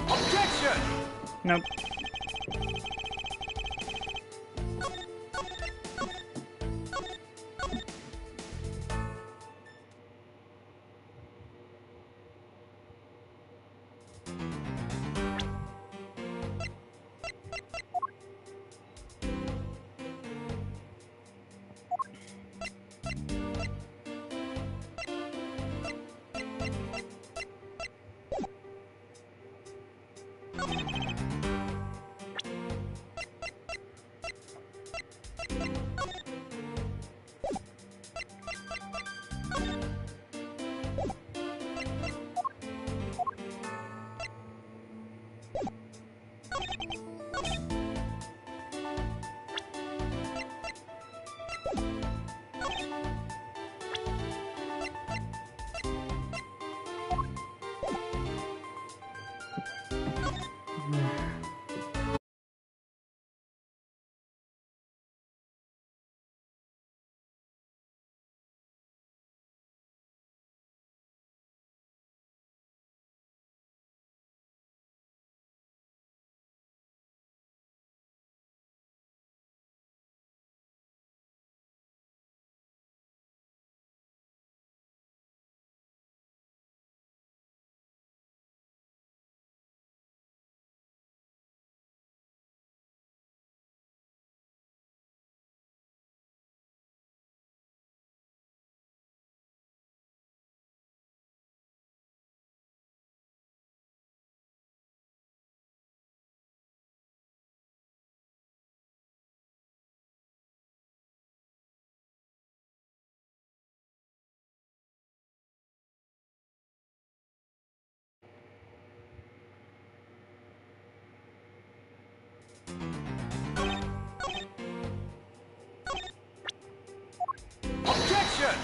Objection! Nope. Objection!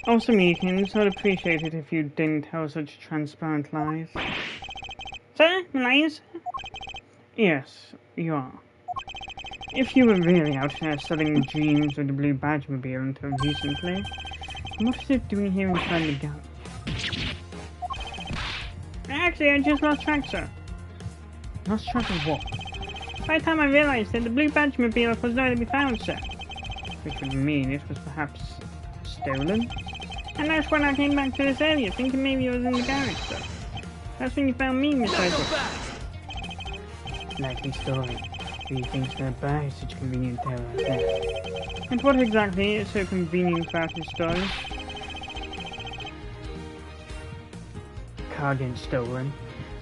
Also, Meekins, I'd appreciate it if you didn't tell such transparent lies. Sir? Lies? Yes, you are. If you were really out there selling dreams with the Blue Badgemobile until recently, what is it doing here inside the garage? Actually, I just lost track, sir. Lost track of what? By the time I realized that the Blue Badgemobile was nowhere to be found, sir. Which would mean it was perhaps stolen? And that's when I came back to this area, thinking maybe it was in the garage, sir. That's when you found me, Miss Cycle. Likely story. Who thinks they're by such convenient tale like that? And what exactly is so convenient about this story? Car getting stolen.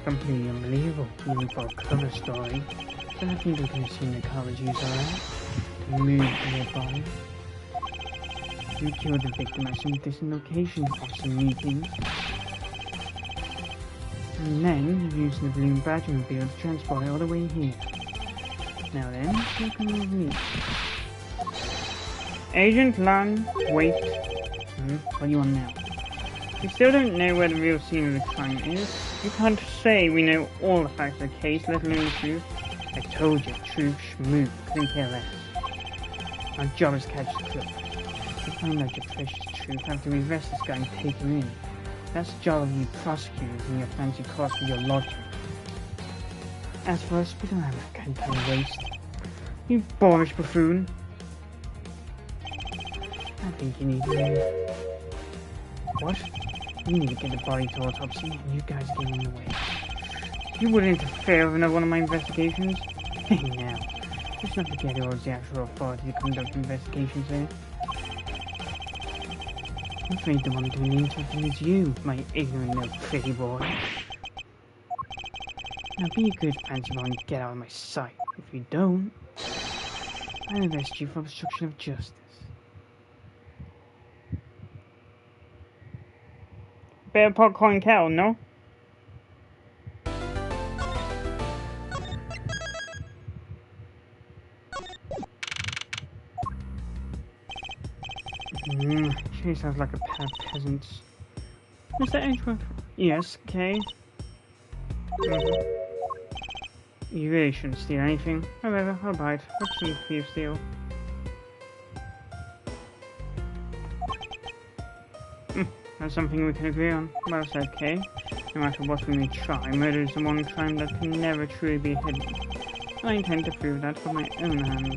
Completely unbelievable, even for a cover story. So I think we can assume the car was used around to move nearby. You killed the victim at some distant location for some meetings. And then you used the Blue Badgemobile to transport it all the way here. Now then, what can we read? Agent Lan, wait. What do you want now? We still don't know where the real scene of the crime is. You can't say we know all the facts of the case, let alone the truth. I told you, truth, schmoop, couldn't care less. Our job is to catch the crook. To find out your precious truth, after we arrest this guy and take him in. That's the job of you prosecutors and your fancy cost for your lodging. As for us, we don't have that kind of waste. You boorish buffoon. I think you need to... What? You need to get the body to autopsy, and you guys are getting in the way. You wouldn't interfere with another one of my investigations? Hey now, let's not forget who holds the actual authority to conduct investigations here. I'm afraid the one doing the interviewing is you, my ignorant little pretty boy. Now be a good fancy boy and get out of my sight. If you don't, I'll arrest you for obstruction of justice. Better popcorn kettle, no? She sounds like a pair of peasants. Mr. Edgeworth? Yes, okay. You really shouldn't steal anything. However, I'll bite. What's some for you steal? That's something we can agree on. Well said, Kay. No matter what we may try, murder is the one crime that can never truly be hidden. I intend to prove that with my own hands.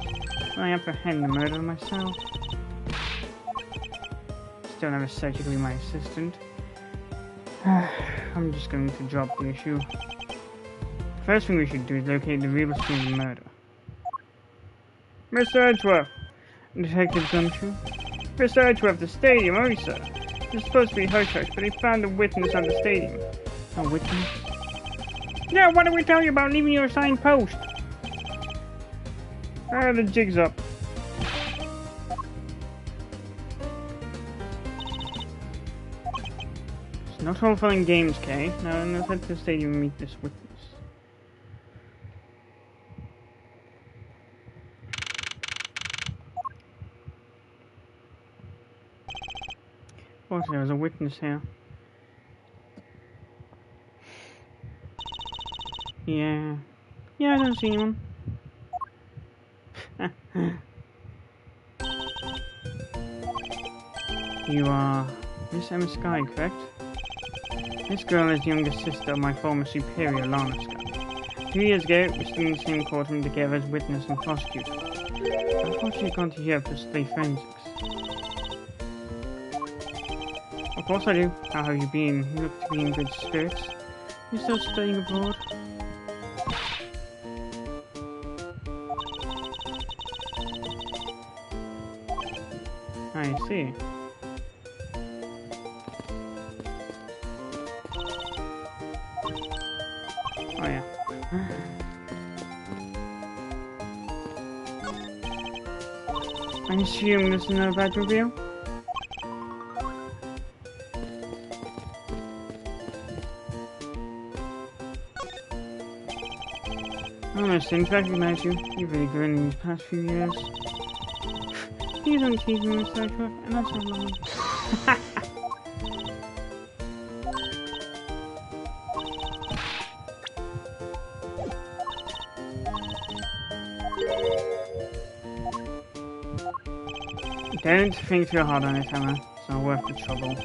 When I apprehend the murderer myself. Still never said you could be my assistant. I'm just going to drop the issue. First thing we should do is locate the real scene of the murder. Mr. Edgeworth! Detective Gumshoe? Mr. Edgeworth, the stadium, oh sir. It's supposed to be hush-hush, but he found a witness at the stadium. A witness? Yeah, what did we tell you about leaving your assigned post? The jig's up. It's not all fun and games, Kay. Now let's head to the stadium and meet this witness. Of course, there was a witness here. Yeah, I don't see anyone. You are Miss Emma Skye, correct? This girl is the younger sister of my former superior, Lana Skye. 2 years ago, we stood in the same courtroom together as witness and prosecutor. Unfortunately, gone to Europe to study forensics. Of course I do. How have you been? You look to be in good spirits. You still studying abroad? I see. Oh yeah. I assume this is another bad review? I almost didn't recognize you. You've really grown in these past few years. Please don't tease me, Mr. Edgeworth, and that's not long. Don't think too hard on it, Emma. It's not worth the trouble.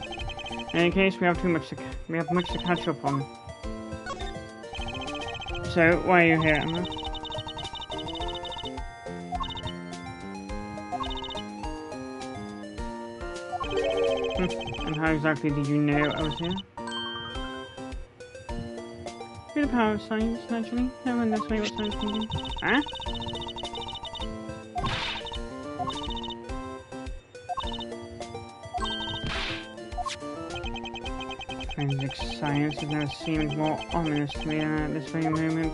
In any case, we have much to catch up on. So, why are you here, Emma? And how exactly did you know I was here? Through the power of science, naturally. No one knows what science can do. Huh? Forensic science has never seemed more ominous to me than at this very moment.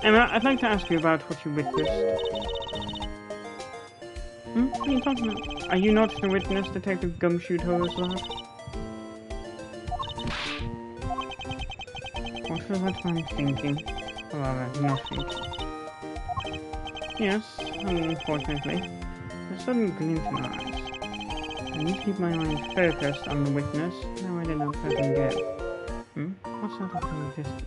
Emma, I'd like to ask you about what you witnessed. What are you talking about? Are you not the witness Detective Gumshoe told us about? What was that man thinking? Or rather, not thinking. Yes, unfortunately. A sudden glint in my eyes. I need to keep my mind focused on the witness. Now I don't know where I can go. What's that up in the distance?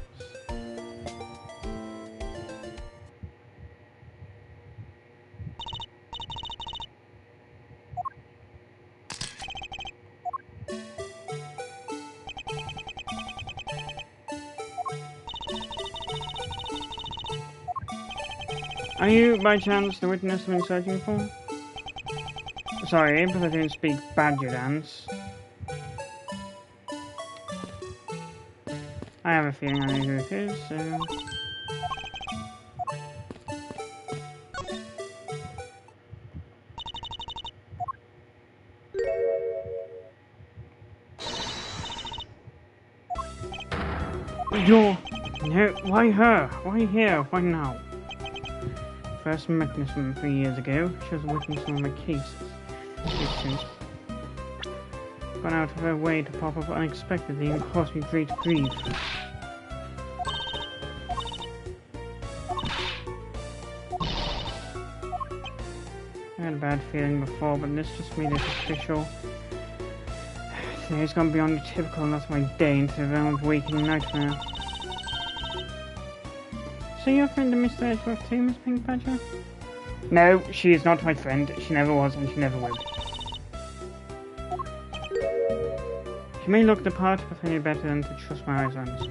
Are you, by chance, the witness I've been searching for? Sorry, but I don't speak badger dance. I have a feeling I know who it is, so... You're... No, why her? Why here? Why now? First met this woman 3 years ago. She was a witness in one of my cases. gone out of her way to pop up unexpectedly and cause me great grief. I had a bad feeling before, but this just made it official. Today's gone beyond the typical, and that's my day into the realm of waking nightmare. So you're a friend of Mr. Edgeworth too, Miss Pink Badger? No, she is not my friend. She never was, and she never will be. She may look the part, but I knew better than to trust my eyes on this.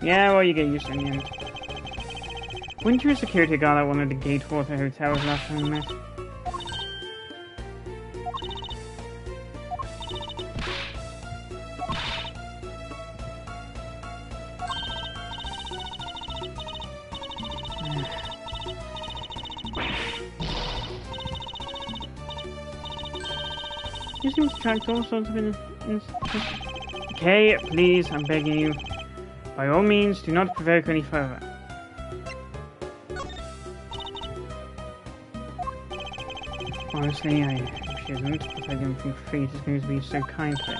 Yeah, well, you get used to it in the end. Weren't you a security guard at one of the Gatewater hotels last time we met? You seem to attract all sorts of Okay, please, I'm begging you. By all means, do not provoke any further. Honestly, I hope she isn't, but I don't think fate is going to be so kind today.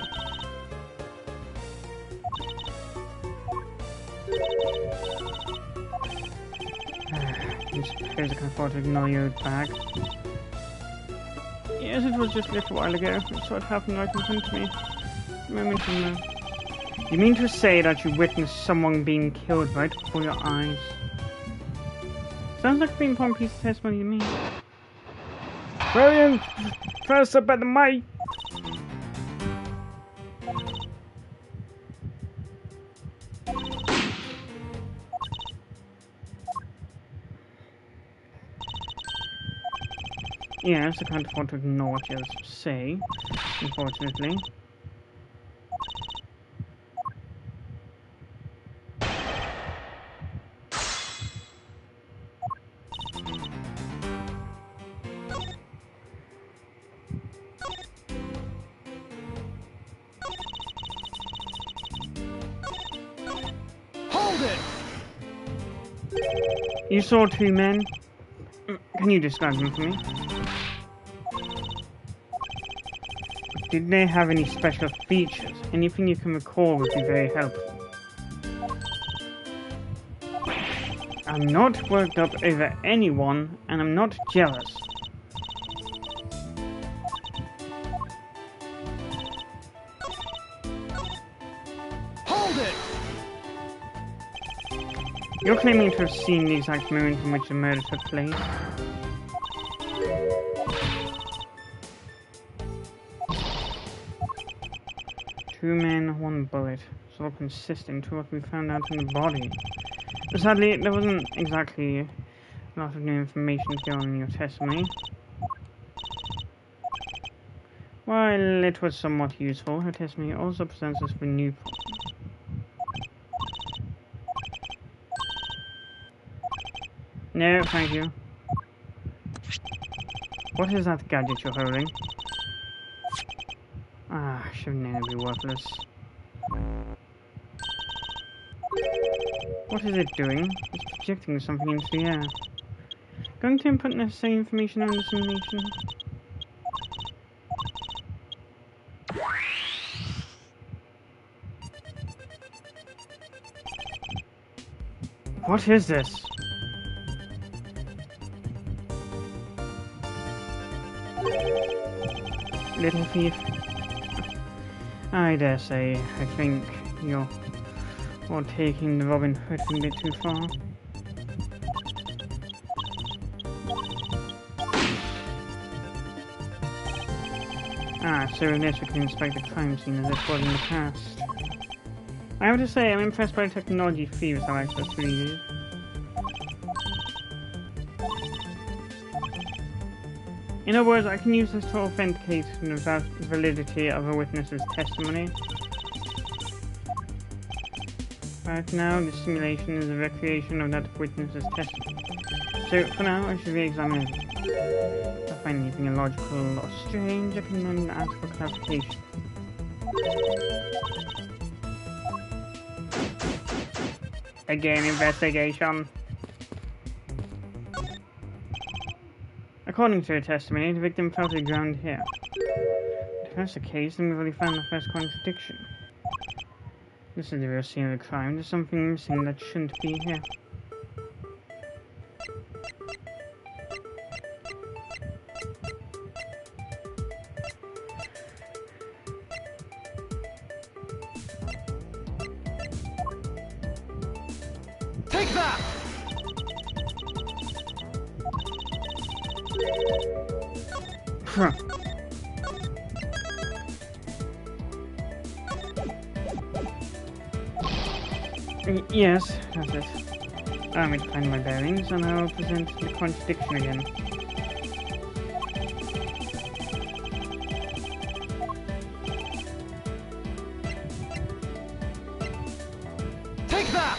I suppose I can afford to ignore your bag. Yes, it was just a little while ago. It sort of happened right in front of me. A moment from now. You mean to say that you witnessed someone being killed right before your eyes? Sounds like a pretty important piece of testimony to me. Brilliant! First up at the mic! Yes, I can't afford to ignore what you have to say, unfortunately. Hold it! You saw two men. Can you describe them for me? Did they have any special features? Anything you can recall would be very helpful. I'm not worked up over anyone, and I'm not jealous. Hold it! You're claiming to have seen the exact moment in which the murder took place. Two men, one bullet. It's all consistent to what we found out in the body. But sadly, there wasn't exactly a lot of new information to go on in your testimony. While it was somewhat useful, her testimony also presents us with new points. No, thank you. What is that gadget you're holding? Ah, I should have known it'd be worthless. What is it doing? It's projecting something into the air. Going to input necessary information on the simulation. What is this? Little thief. I dare say, I think you're taking the Robin Hood a bit too far. Ah, so in this we can inspect the crime scene as it was in the past. I have to say, I'm impressed by the technology thieves have access to these. In other words, I can use this to authenticate the validity of a witness's testimony. Right now, the simulation is a recreation of that witness's testimony. So, for now, I should re-examine it. If I find anything illogical or strange, I can then ask for clarification. Again, investigation. According to her testimony, the victim fell to the ground here. If that's the case, then we've already found the first contradiction. This is the real scene of the crime. There's something missing that shouldn't be here. Take that! Huh. Yes, that's it. I'm going to find my bearings and I'll present the contradiction again. Take that!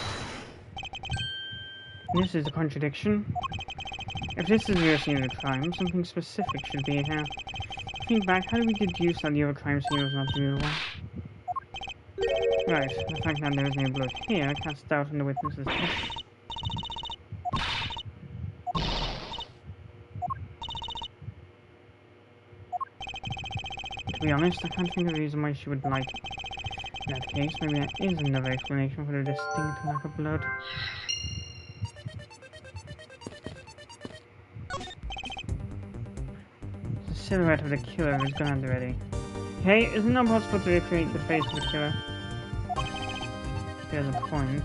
This is a contradiction. If this is the real scene of the crime, something specific should be here. Think back, how do we deduce that the other crime scene was not the real one? Right, the fact that there is no blood here casts doubt on the witness's testimony. To be honest, I can't think of a reason why she would like it. In that case, maybe there is another explanation for the distinct lack of blood. The silhouette of the killer is gone already. Hey, is it not possible to recreate the face of the killer? There's a point.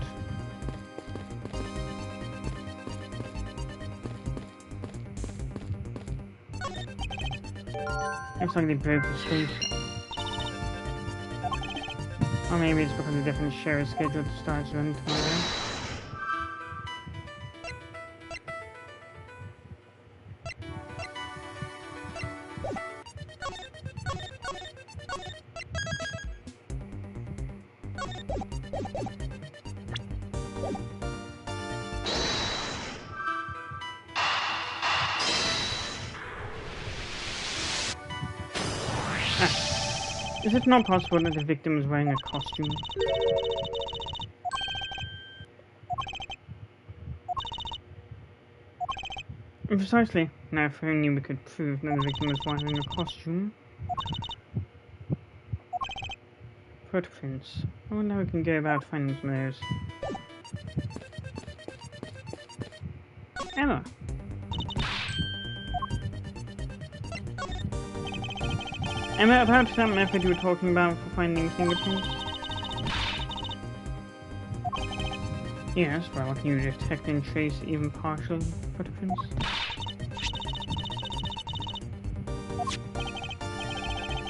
Looks like they broke the street. Or maybe it's because a different show is scheduled to start soon tomorrow. Is it not possible that the victim is wearing a costume? Precisely. Now, if only we could prove that the victim was wearing a costume. Footprints. I wonder how we can go about finding some of those. Emma! Emma, about that method you were talking about for finding fingerprints? Yes, well, can you detect and trace even partial footprints?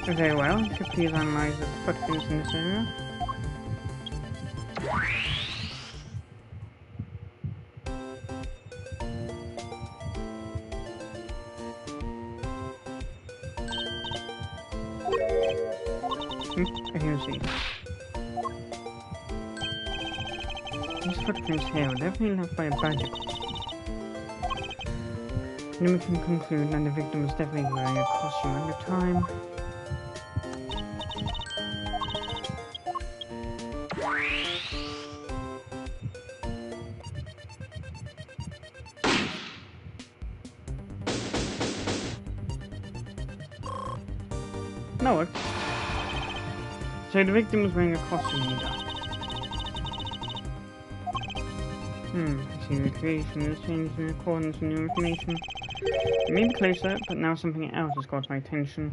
Very well, if you please analyze the footprints in this area. I can see. These footprints here were definitely left by a bicycle. Then we can conclude that the victim was definitely wearing a costume at the time. No, it. So the victim was wearing a costume in the dark. I see the creation has changed in accordance with new information. It may be closer, but now something else has caught my attention.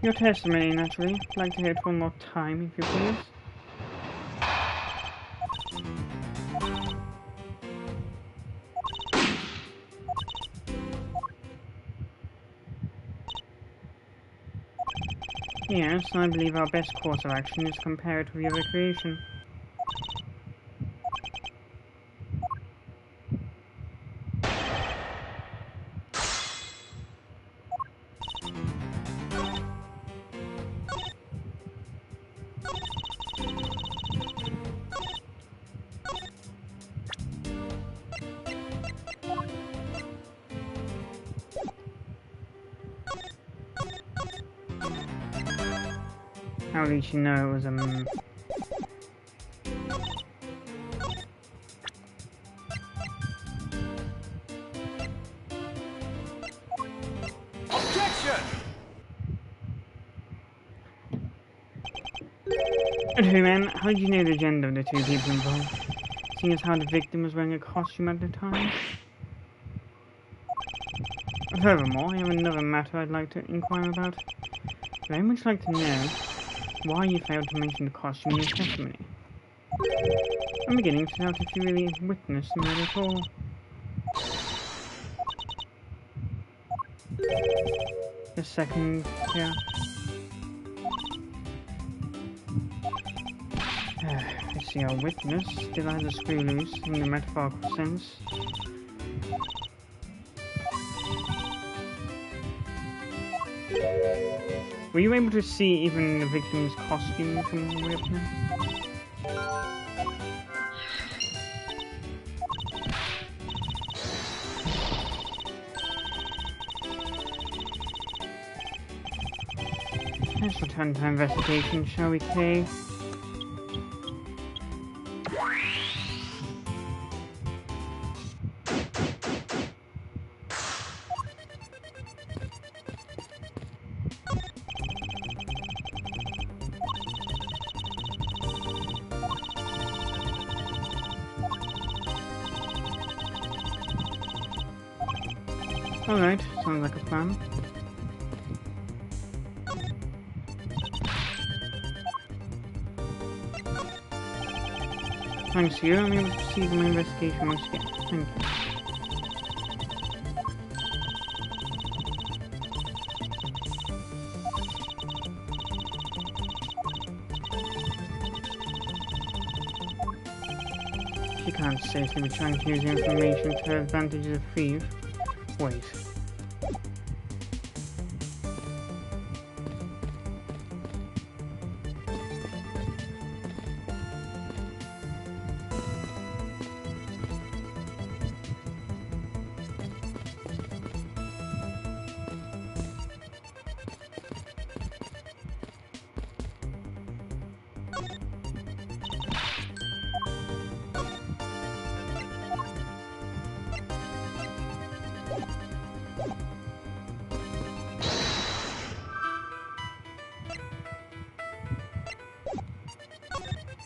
Your testimony, naturally. I'd like to hear it one more time, if you please. Yes, I believe our best course of action is comparative recreation. How did she know it was Objection! Anyway, man, how did you know the gender of the two people involved? Seeing as how the victim was wearing a costume at the time? Furthermore, I have another matter I'd like to inquire about. I'd very much like to know why you failed to mention the costume in your testimony. I'm beginning to doubt if you really witnessed the murder at all. The second, yeah. I see our witness still has a screw loose in the metaphorical sense. Were you able to see even the victim's costume from the way up there? Let's return to our investigation, shall we, Kay? Alright, sounds like a plan. Thanks to you, I'm able to proceed my investigation once again. Thank you. She can't safely be trying to use the information to her advantage as a thief. Wait.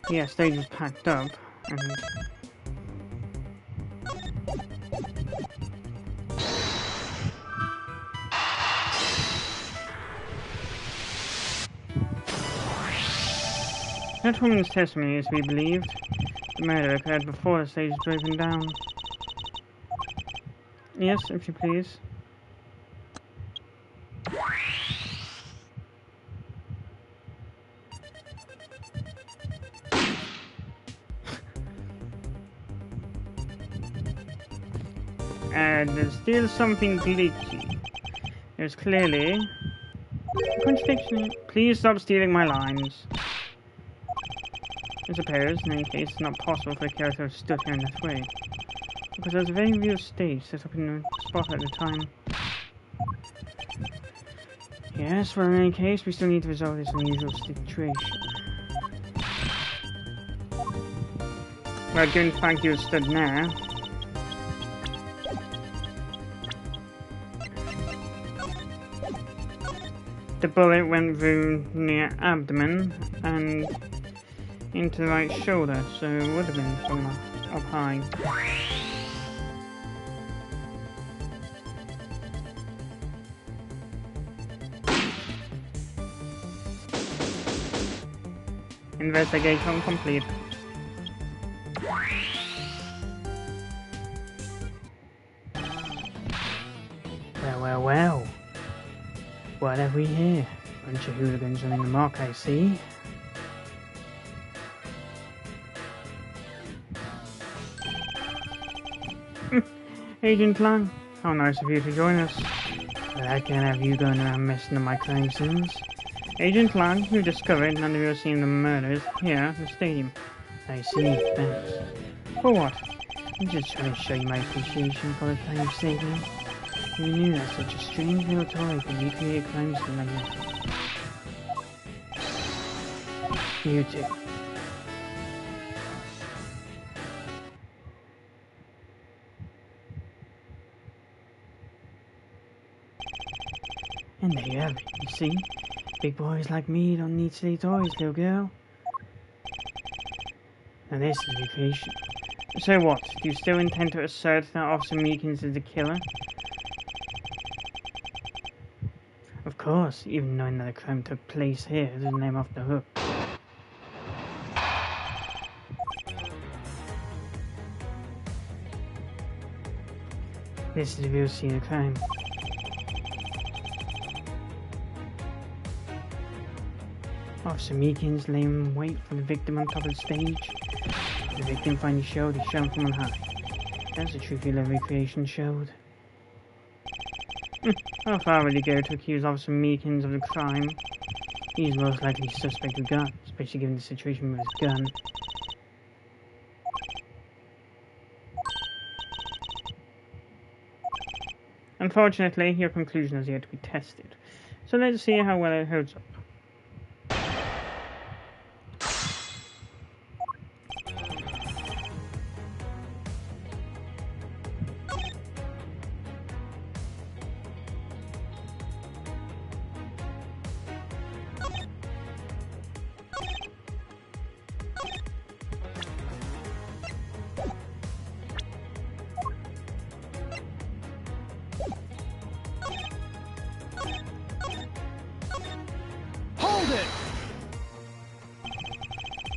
Yeah, stage is packed up, and that woman's testimony is to be believed. The murder occurred before the stage was broken down. Yes, if you please. There's still something glitchy. There's clearly a contradiction. Please stop stealing my lines. I suppose, in any case, it's not possible for a character to have stood here in that way, because there's a very real stage set up in the spot at the time. Yes, well, in any case, we still need to resolve this unusual situation. Well, given the fact you stood now, the bullet went through near abdomen and into the right shoulder, so it would have been from up high. Investigation complete. Well. What have we here? Bunch of hooligans running amok, I see. Agent Lang, how nice of you to join us. But I can't have you going around messing up my crime scenes. Agent Lang, you discovered none of you have seen the murders here at the stadium. I see, thanks. For what? I'm just trying to show you my appreciation for the time you saved me. You knew that such a strange little toy could recreate crime scene like that. You too. And there you have it, you see? Big boys like me don't need silly toys, little girl. Now this is recreation. So what? Do you still intend to assert that Officer Meekins is the killer? Of course, even knowing that a crime took place here doesn't let him off the hook. This is the real scene of crime. Officer Meekins lay in wait for the victim on top of the stage. The victim finally showed, he shone from on high. That's the truth your recreation showed. How far will you go to accuse Officer Meekins of the crime? He's most likely suspect of gun, especially given the situation with his gun. Unfortunately, your conclusion has yet to be tested. So let's see how well it holds up. Hold it!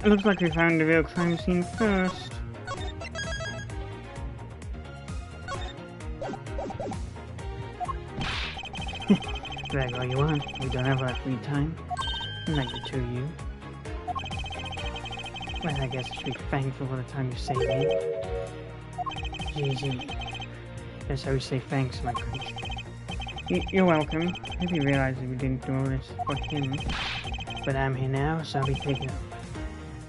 It looks like we found the real crime scene first. Drag all you want, we don't have our free time. Like the two of you. Well, I guess I should be thankful for the time you saved me. GG. That's how we say thanks, my creature. You're welcome. I hope you realize that we didn't do all this for him. But I'm here now, so I'll be taking over.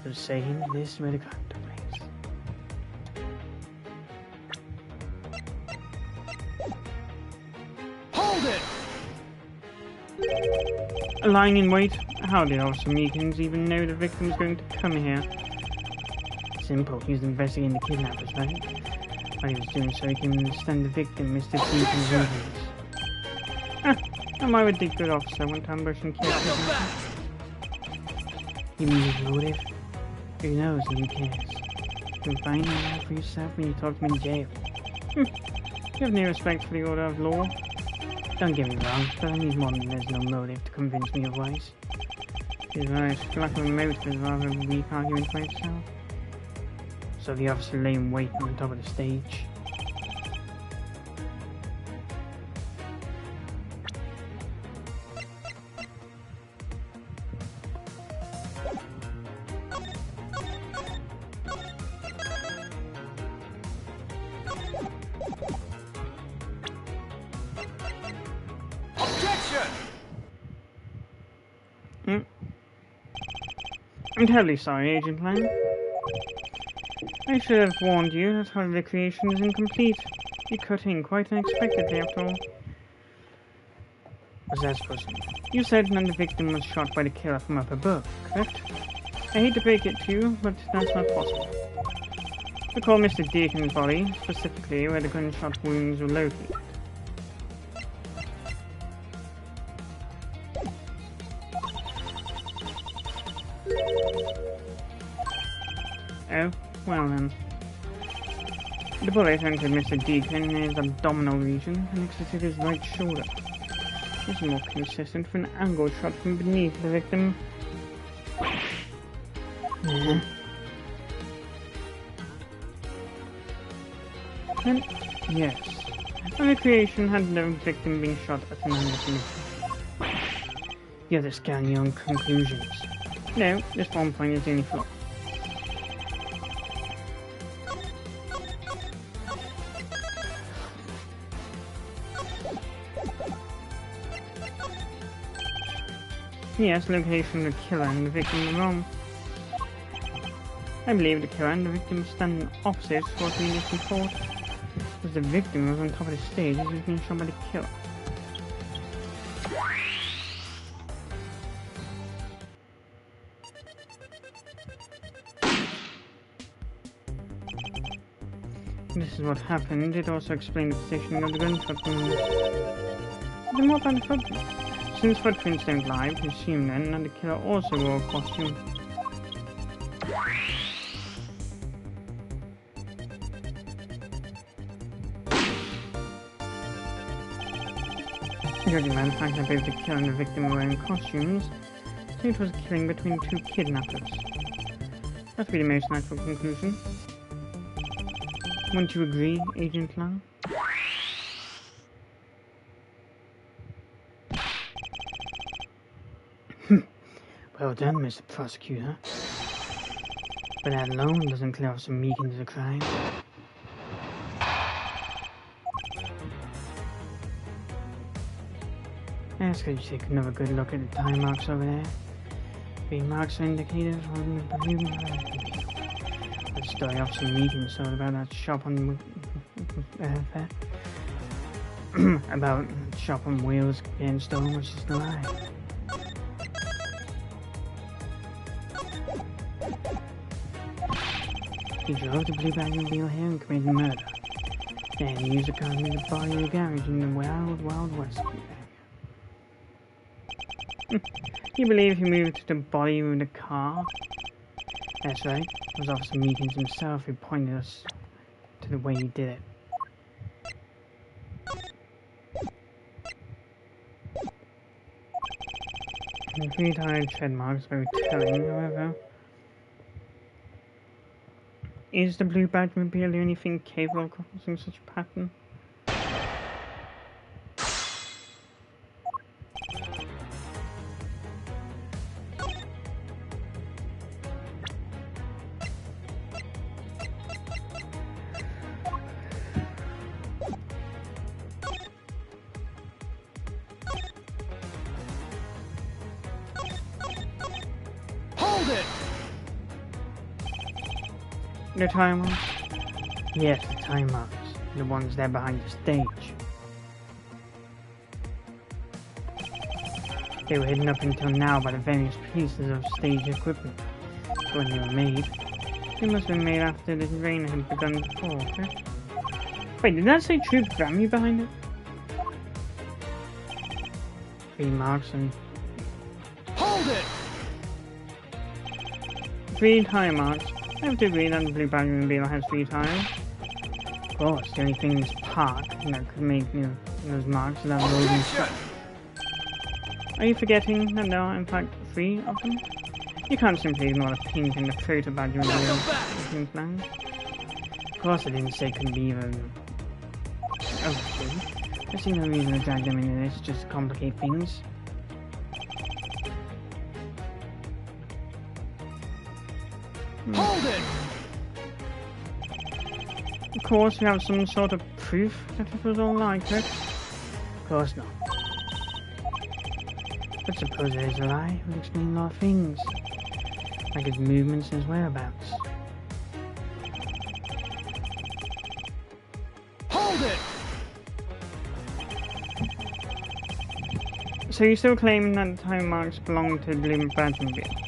So saying this is where the crime took place. Hold it! Lying in wait? How did Officer Meekins even know the victim was going to come here? Simple, he was investigating the kidnappers, right? While he was doing so, he can understand the victim, Mr. Deacon's movements. Am I a good officer? Went to ambush and kill him. You mean his motive? Who knows and who cares? You can find out for yourself when you talk to me in jail. You have no respect for the order of law. Don't get me wrong, but I need more than there's no motive to convince me otherwise. He's right, lack of a motive is rather a weak argument by itself. So the officer lay in wait on the top of the stage. I'm terribly sorry, Agent Lang. I should have warned you that our recreation is incomplete. You cut in quite unexpectedly, after all. What's that supposed to mean? You said that the victim was shot by the killer from up above, correct? I hate to break it to you, but that's not possible. Recall Mr. Deacon's body, specifically where the gunshot wounds were located. Oh, well then. The bullet entered Mr. Deacon in his abdominal region and exited his right shoulder. This is more consistent with an angle shot from beneath the victim. And yes, on recreation had the victim been shot at an angle from the You're just scanning your own conclusions. No, this one point is the only flaw. Yes, location of the killer and the victim are wrong. I believe the killer and the victim stand opposite what we initially thought. Because the victim was on top of the stage as he was being shot by the killer. This is what happened. It also explained the positioning of the gunshot wound. Then what about the footprints? Since footprints don't lie, we can assume then that the killer also wore a costume. Judging by the fact that both the killer and the victim were wearing costumes, so it was a killing between two kidnappers. That would be the most natural conclusion. Wouldn't you agree, Agent Lang? Well done, Mr. Prosecutor. But that alone doesn't clear up some Meekins of crime. Let's go take another good look at the time marks over there. The marks are indicators on the balloon. The story Officer Meekins told about that shop on about shop on wheels getting stolen was just a lie. He drove the blue Batmobile here and committed murder. Then he used the car to move the body to a garage in the Wild West. You believe he moved the body with the car? That's right. It was Officer Meekins himself who pointed us to the way he did it. The 3 tire tread marks are very telling, however. Is the blue Batmobile the only thing capable of causing such a pattern? The tire marks? Yes, the tire marks. The ones there behind the stage. They were hidden up until now by the various pieces of stage equipment. So when they were made, they must have been made after the rain had begun to fall, correct? Wait, did that say Troop Grammy behind it? 3 marks and... Hold it! 3 tire marks. I have to agree that the blue Batmobile has 3 tires. Of course, the only thing in this park that could make those marks is that loading stuff. Are you forgetting that there are in fact 3 of them? You can't simply ignore the pink and the photo Batmobile. Of course, I didn't say it couldn't be even. Oh, I see no reason to drag them into this just to complicate things. Hold it! Of course, you have some sort of proof that it was all like it. Of course not. But suppose it is a lie, it would explain a lot of things. Like his movements and his whereabouts. Hold it! So you're still claiming that the tire marks belong to the blue Batmobile?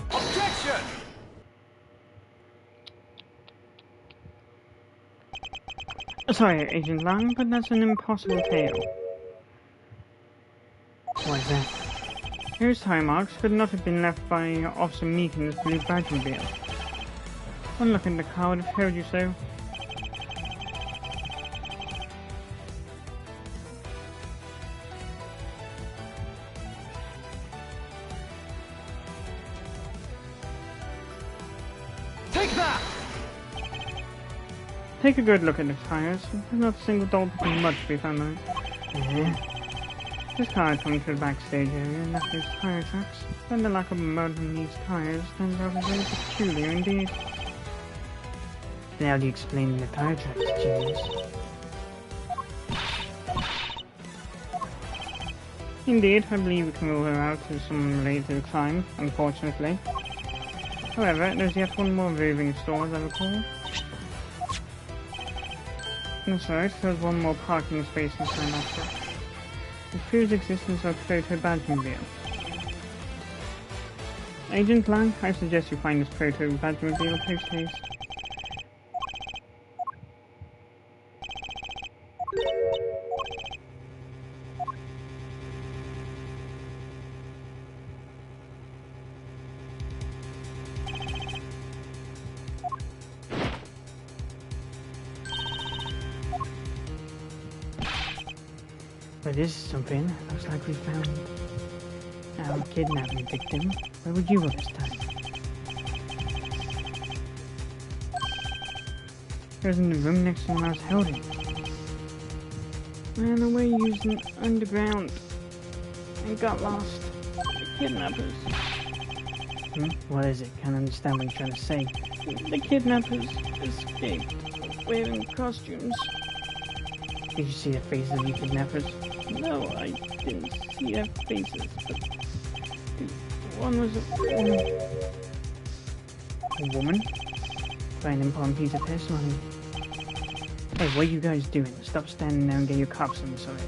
Objection! Sorry, Agent Lang, but that's an impossible tale. Why is that? Those tire marks could not have been left by Officer Meekins' blue Batmobile. One look in the car would have told you so. Take that! Take a good look at the tires. There's not a single dot of mud to be found on it. This car had come to the backstage area and left these tire tracks. Then the lack of mud on these tires turns out very peculiar indeed. Now do you explain the tire tracks, genius? Indeed, I believe we can rule her out as someone related to the crime, unfortunately. However, there's yet one more roving store, as I recall. That's right, there's one more parking space inside that shop. It proves the existence of a proto Badgemobile. Agent Lang, I suggest you find this proto Badgemobile post haste. But this is something. Looks like we found our kidnapping victim. Where would you go this time? It was in the room next to when I was held in. Ran away using underground and got lost. The kidnappers. What is it? Can't understand what you're trying to say. The kidnappers escaped wearing costumes. Did you see the faces of the kidnappers? No, I didn't see their faces, but one was a woman. A woman? Buying an important piece of testimony. Hey, what are you guys doing? Stop standing there and get your cops on this already.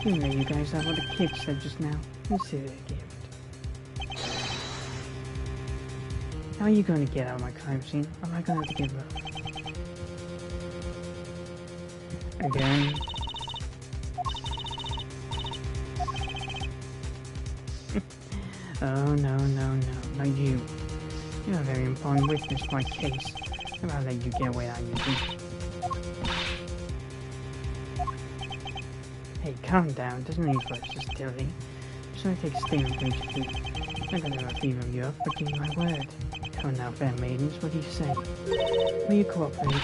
You know you guys have what the kid said just now. Consider it a gift. How are you going to get out of my crime scene? Am I going to have to give up? Again. Oh, no, not you. You're a very important witness to my case. I'll let you get away out of you. Hey, calm down. Doesn't need for hostility. Just want to take a stand for each of you. I'm gonna have fever you up, but give you my word. Come now, fair maidens, what do you say? Will you cooperate?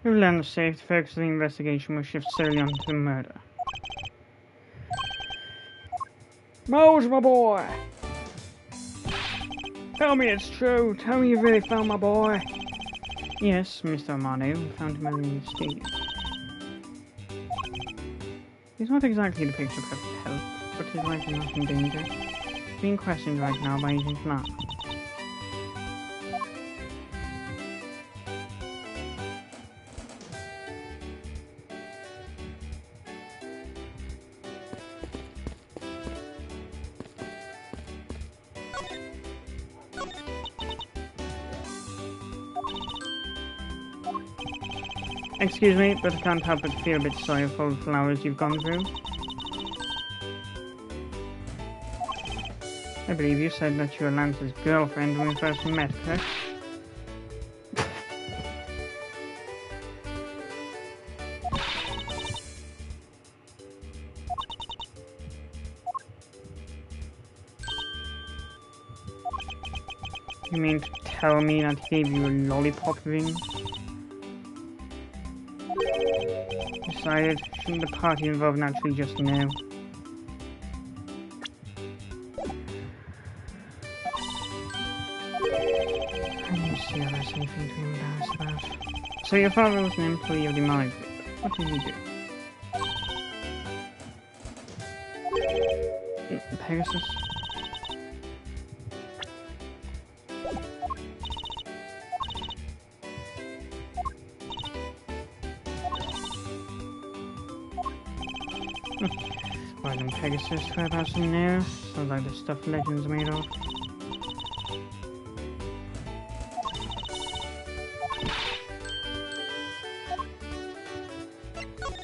We've learned the safe to focus on the investigation will shift solely onto the murder. Mose, my boy! Tell me it's true. Tell me you really found my boy. Yes, Mr. Amano, we found him in the stadium. He's not exactly the picture of perfect health, but his life is not in danger. He's being questioned right now by Agent Lang. Excuse me, but I can't help but feel a bit sorry for all the flowers you've gone through. I believe you said that you were Lance's girlfriend when we first met, correct? You mean to tell me that he gave you a lollipop ring? Decided, shouldn't the party involved naturally just know? I don't see how there's anything to be embarrassed about. So your father was an employee of the Mine Group. What did he do? Pegasus? Why don't Pegasus whereabouts in there? Sounds like the stuff legends made of.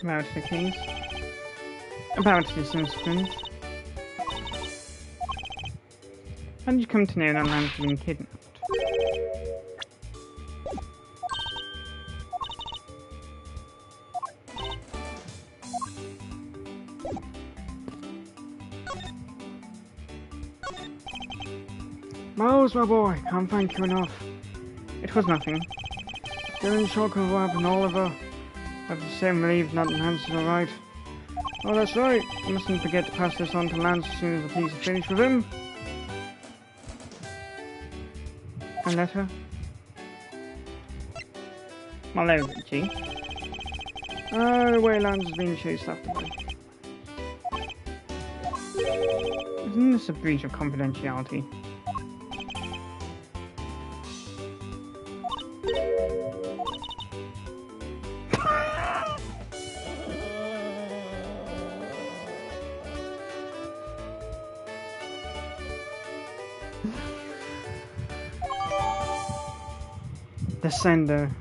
About the case. About this incident. How did you come to know that Lance had been kidnapped? Miles, my boy, can't thank you enough. It was nothing. Still in shock of what happened to Oliver. I have to say I'm relieved that Lance is alright. Oh, that's right. I mustn't forget to pass this on to Lance as soon as the piece is finished with him. A letter? My letter, G. The way Lance has been chased after me. Isn't this a breach of confidentiality? The sender.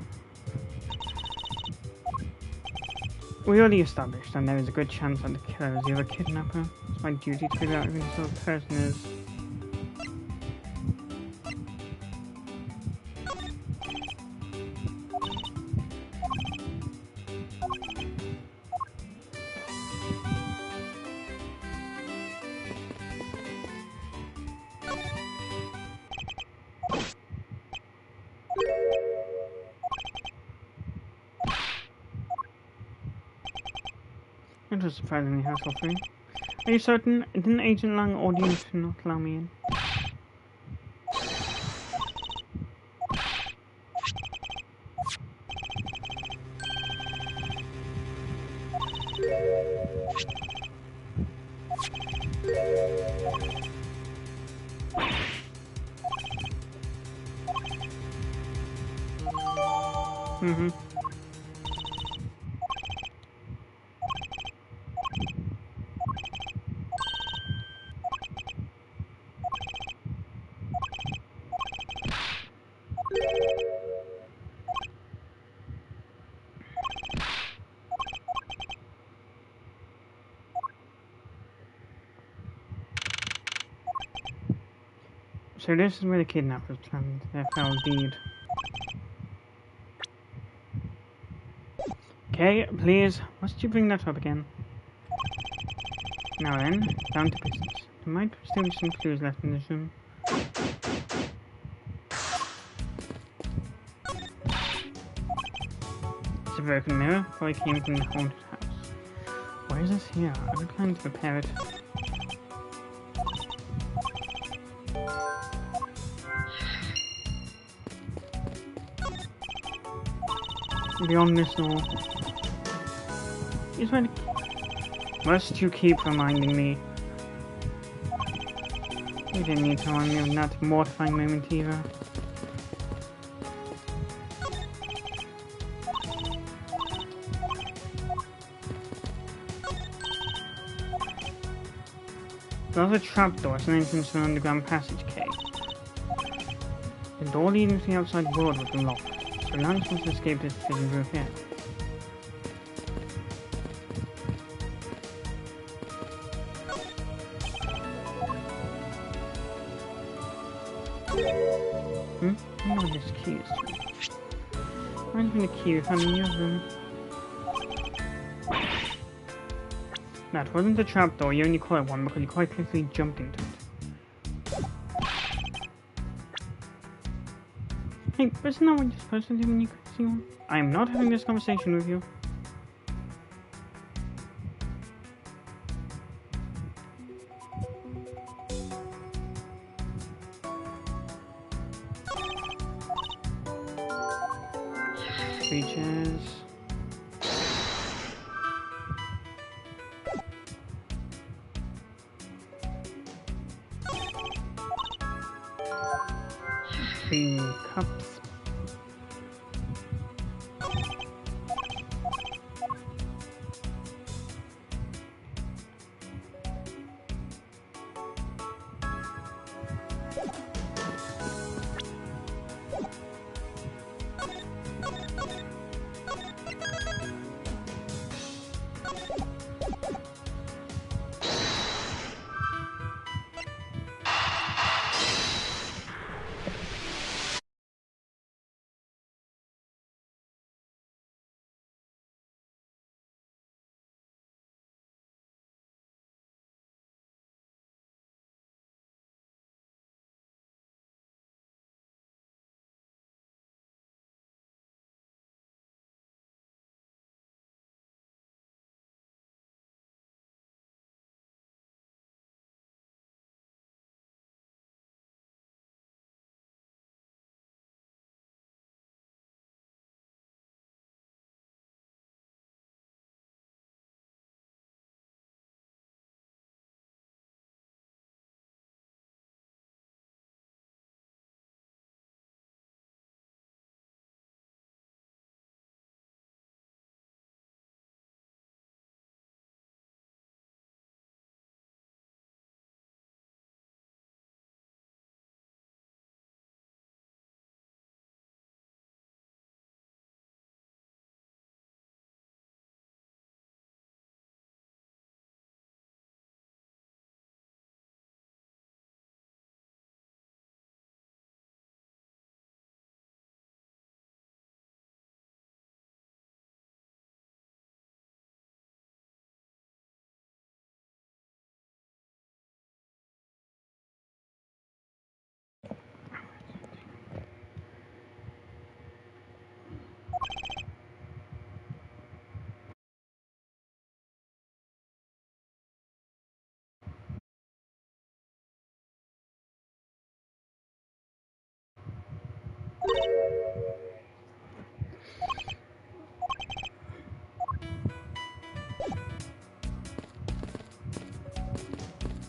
We already established that there is a good chance that the killer is the other kidnapper. It's my duty to figure out who this other person is. It was surprisingly hassle-free. Are you certain? Didn't Agent Lang order you to not allow me in? Mm-hmm. So this is where the kidnappers planned their foul deed. Okay, please, must you bring that up again? Now then, down to business. There might still be some clues left in this room. It's a broken mirror, probably came from the haunted house. Why is this here? I've been planning to repair it. Beyond this door. Is ready. Must you keep reminding me? You didn't need to remind me of that mortifying moment either. There's a trapdoor as an entrance to an underground passage cave. The door leading to the outside world was locked. So Lance must escape this hidden through here. I know what this key is. Reminds me of the key we found in the other room. That wasn't a trapdoor, you only call it one because you quite quickly jumped into it. Hey, but isn't that what you're supposed to do when you see one? I am not having this conversation with you. Creatures. Three cups.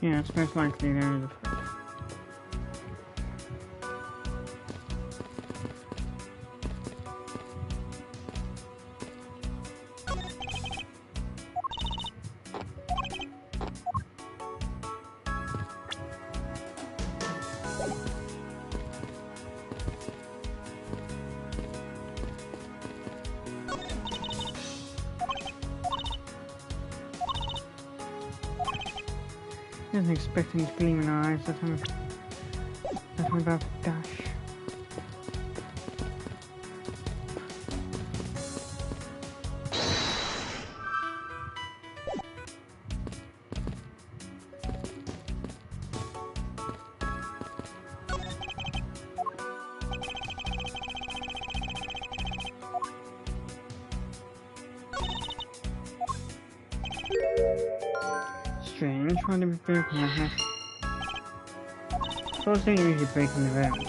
Yeah, it's most likely there is a fight. I wasn't expecting to gleam in our eyes that I'm about to dash. Strange, why did we break on the head? Those don't usually break on their own.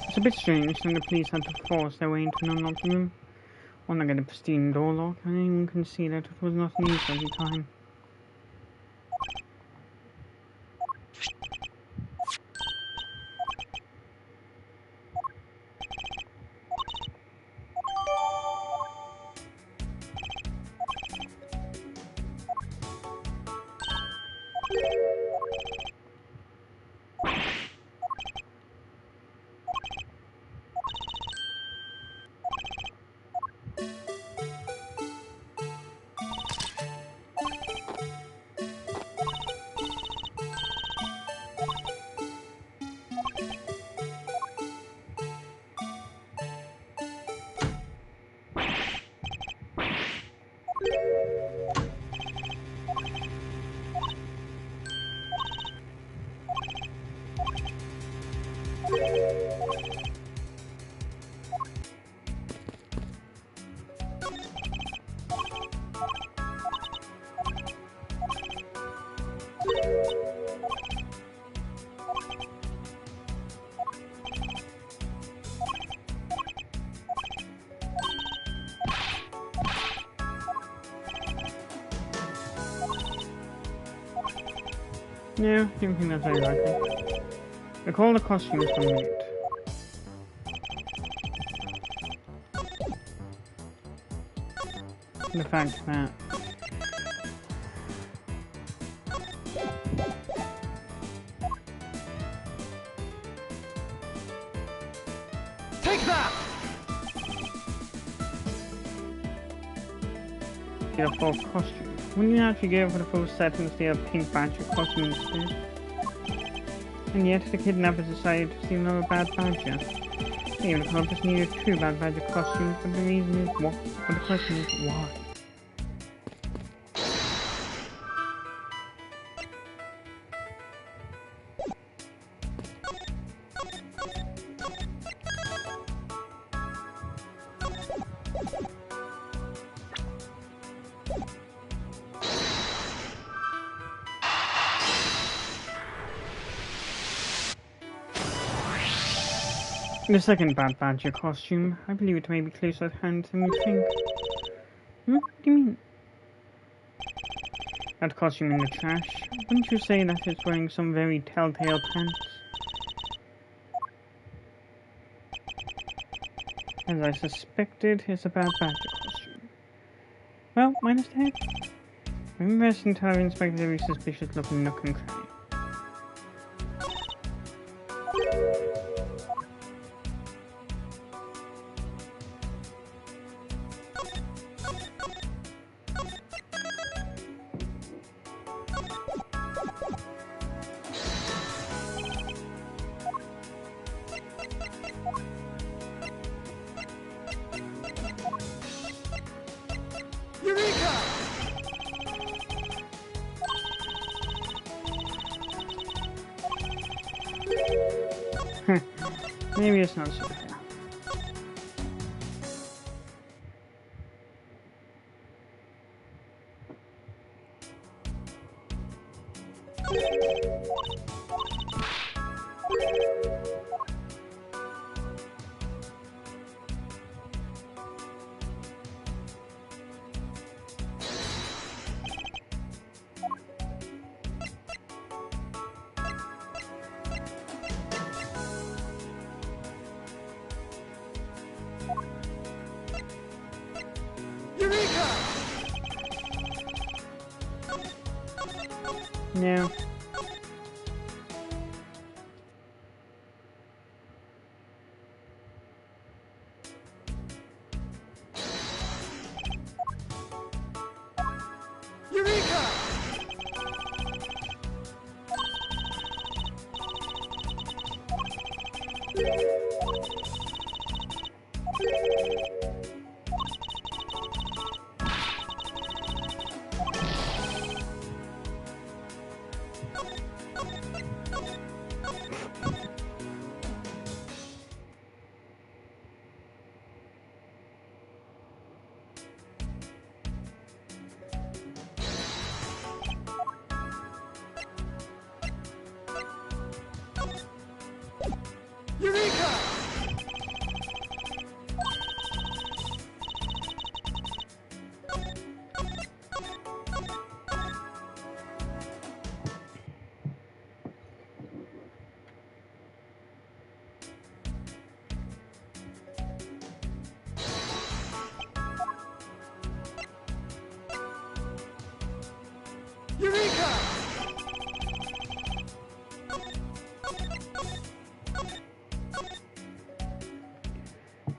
It's a bit strange that the police had to force their way into an unlocked room. One like a pristine door lock, and anyone can see that it was not an easy time. No, don't think that's very likely. Recall the costumes from Minute. The fact that Take that! get a full costume. Wouldn't you actually go for the full set and steal a pink badger costume instead? And yet the kidnappers decided to steal another bad badger. Even the culprits needed two bad badger costumes, but the reason is what? But the question is why? The second bad badger costume, I believe it may be closer at hand than we think. What do you mean? That costume in the trash? Wouldn't you say that it's wearing some very telltale pants? As I suspected, it's a bad badger costume. Well, minus 10. Investing time inspect every suspicious looking nook and cranny. Eureka! Maybe it's not so fair. Eureka! No. Eureka!